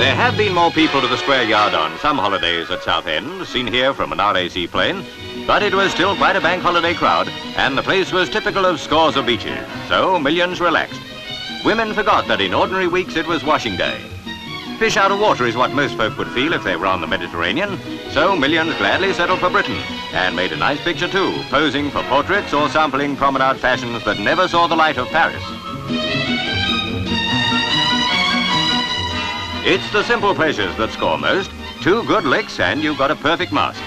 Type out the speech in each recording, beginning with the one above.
There have been more people to the square yard on some holidays at Southend, seen here from an RAC plane, but it was still quite a bank holiday crowd, and the place was typical of scores of beaches, so millions relaxed. Women forgot that in ordinary weeks it was washing day. Fish out of water is what most folk would feel if they were on the Mediterranean, so millions gladly settled for Britain, and made a nice picture too, posing for portraits or sampling promenade fashions that never saw the light of Paris. It's the simple pleasures that score most. 2 good licks and you've got a perfect mast.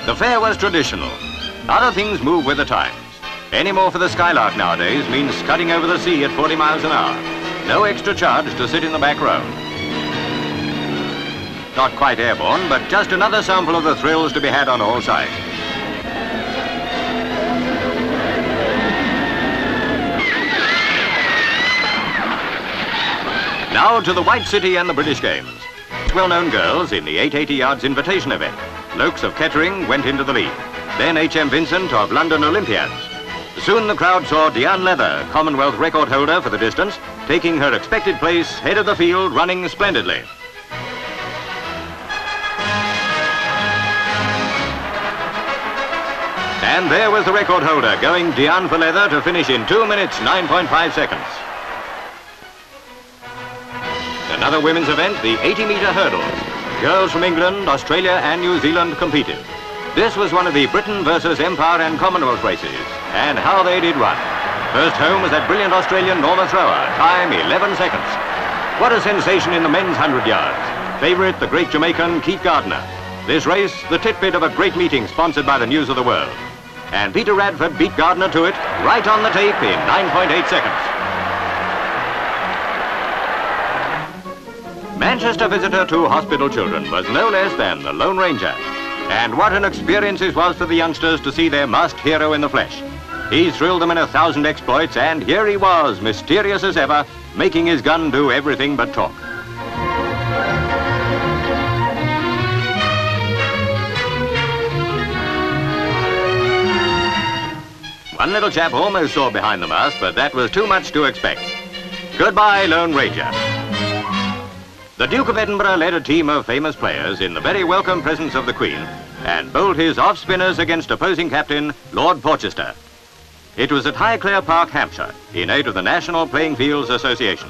The fare was traditional. Other things move with the times. Any more for the Skylark nowadays means scudding over the sea at 40 miles an hour. No extra charge to sit in the back row. Not quite airborne, but just another sample of the thrills to be had on all sides. Now to the White City and the British Games. Well-known girls in the 880 yards invitation event. Loakes of Kettering went into the lead. Then H.M. Vincent of London Olympiads. Soon the crowd saw Diane Leather, Commonwealth record holder for the distance, taking her expected place head of the field, running splendidly. And there was the record holder, going Diane for leather to finish in 2 minutes, 9.5 seconds. Another women's event, the 80-metre hurdles. Girls from England, Australia and New Zealand competed. This was one of the Britain versus Empire and Commonwealth races, and how they did run. First home was that brilliant Australian Norma Thrower, time 11 seconds. What a sensation in the men's 100 yards. Favourite, the great Jamaican Keith Gardner. This race, the titbit of a great meeting sponsored by the News of the World. And Peter Radford beat Gardner to it, right on the tape in 9.8 seconds. Manchester visitor to hospital children was no less than the Lone Ranger. And what an experience it was for the youngsters to see their masked hero in the flesh. He thrilled them in 1,000 exploits, and here he was, mysterious as ever, making his gun do everything but talk. One little chap almost saw behind the mask, but that was too much to expect. Goodbye, Lone Ranger. The Duke of Edinburgh led a team of famous players in the very welcome presence of the Queen and bowled his off-spinners against opposing captain, Lord Porchester. It was at Highclere Park, Hampshire, in aid of the National Playing Fields Association.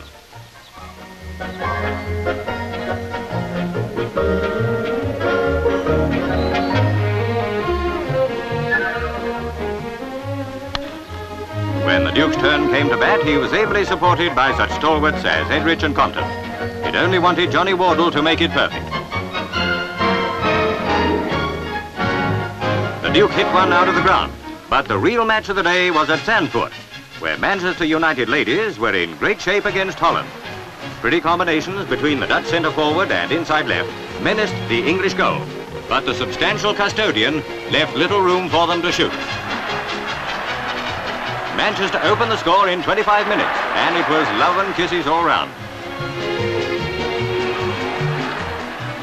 When the Duke's turn came to bat, he was ably supported by such stalwarts as Edrich and Compton. It only wanted Johnny Wardle to make it perfect. The Duke hit one out of the ground, but the real match of the day was at Sandford, where Manchester United ladies were in great shape against Holland. Pretty combinations between the Dutch centre-forward and inside left menaced the English goal, but the substantial custodian left little room for them to shoot. Manchester opened the score in 25 minutes, and it was love and kisses all round.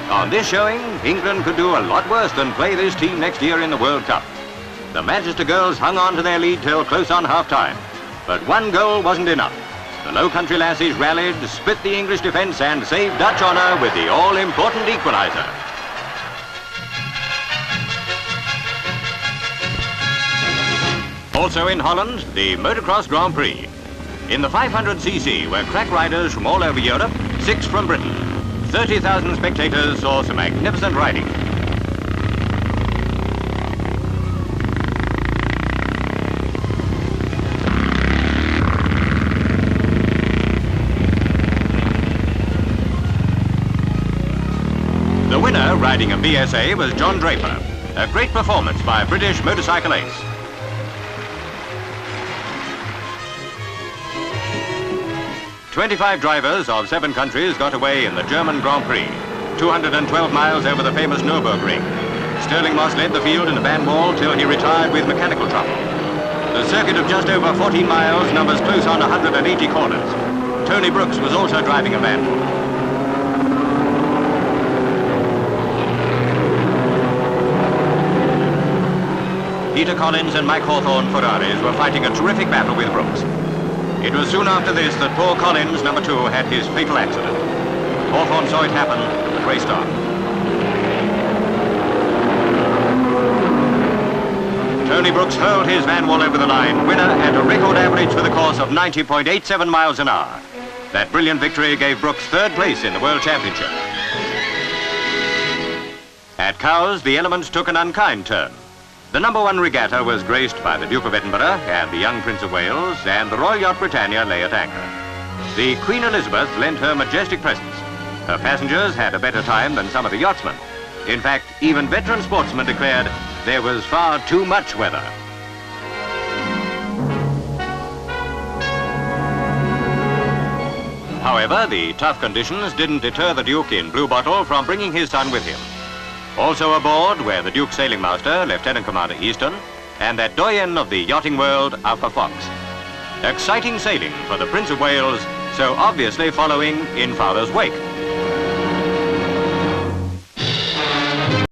On this showing, England could do a lot worse than play this team next year in the World Cup. The Manchester girls hung on to their lead till close on half-time, but one goal wasn't enough. The Low Country lassies rallied, split the English defence and saved Dutch honour with the all-important equaliser. Also in Holland, the Motocross Grand Prix. In the 500cc were crack riders from all over Europe, 6 from Britain. 30,000 spectators saw some magnificent riding. The winner, riding a BSA, was John Draper. A great performance by a British motorcycle ace. "25 drivers of 7 countries got away in the German Grand Prix, 212 miles over the famous Nürburgring. Sterling Moss led the field in a band wall till he retired with mechanical trouble. The circuit of just over 14 miles numbers close on 180 corners. Tony Brooks was also driving a band wall. Peter Collins and Mike Hawthorne Ferraris were fighting a terrific battle with Brooks. It was soon after this that poor Collins, number 2, had his fatal accident. Hawthorne saw it happen and raced on. Tony Brooks hurled his van wall over the line, winner at a record average for the course of 90.87 miles an hour. That brilliant victory gave Brooks 3rd place in the World Championship. At Cowes, the elements took an unkind turn. The number 1 regatta was graced by the Duke of Edinburgh and the young Prince of Wales, and the Royal Yacht Britannia lay at anchor. The Queen Elizabeth lent her majestic presence. Her passengers had a better time than some of the yachtsmen. In fact, even veteran sportsmen declared there was far too much weather. However, the tough conditions didn't deter the Duke in Blue Bottle from bringing his son with him. Also aboard were the Duke's sailing master, Lieutenant Commander Easton, and that doyen of the yachting world, Arthur Fox. Exciting sailing for the Prince of Wales, so obviously following in father's wake.